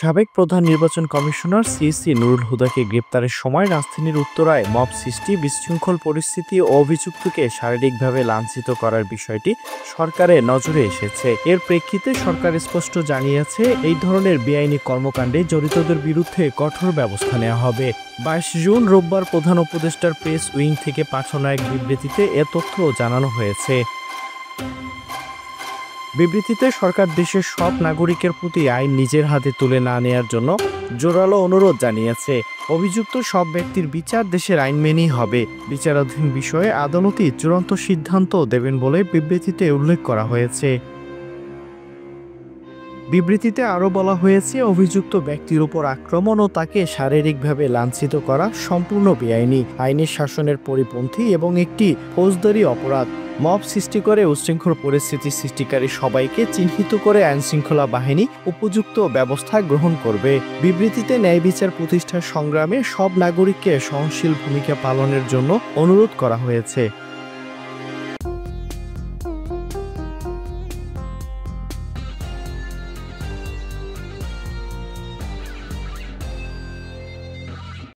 সাবেক প্রধান নির্বাচন কমিশনার সিএসি নুরুল হুদাকে গ্রেপ্তারের সময় রাজধানীর উত্তরায় মব সৃষ্টি, বিশৃঙ্খল পরিস্থিতি ও অভিযুক্তকে শারীরিকভাবে লাঞ্ছিত করার বিষয়টি সরকারের নজরে এসেছে। এর প্রেক্ষিতে সরকার স্পষ্ট জানিয়েছে, এই ধরনের বেআইনি কর্মকাণ্ডে জড়িতদের বিরুদ্ধে কঠোর ব্যবস্থা নেওয়া হবে। 22 জুন রোববার প্রধান উপদেষ্টার প্রেস উইং থেকে পাঠানো এক বিবৃতিতে এ তথ্য জানানো হয়েছে। বিবৃতিতে সরকার দেশের সব নাগরিকের প্রতি আইন নিজের হাতে তুলে না নেয়ার জন্য জোরালো অনুরোধ জানিয়েছে। অভিযুক্ত সব ব্যক্তির বিচার দেশের আইন মেনেই হবে। বিচারাধীন বিষয়ে আদালতই চূড়ান্ত সিদ্ধান্ত দেবেন বলে বিবৃতিতে উল্লেখ করা হয়েছে। বিবৃতিতে আরও বলা হয়েছে, অভিযুক্ত ব্যক্তির উপর আক্রমণ ও তাকে শারীরিকভাবে লাঞ্ছিত করা সম্পূর্ণ বেআইনি, আইনের শাসনের পরিপন্থী এবং একটি ফৌজদারি অপরাধ। মব সৃষ্টি করে উচ্ছৃঙ্খল পরিস্থিতি সৃষ্টিকারী সবাইকে চিহ্নিত করে আইনশৃঙ্খলা বাহিনী উপযুক্ত ব্যবস্থা গ্রহণ করবে। বিবৃতিতে ন্যায় বিচার প্রতিষ্ঠার সংগ্রামে সব নাগরিককে সহনশীল ভূমিকা পালনের জন্য অনুরোধ করা হয়েছে।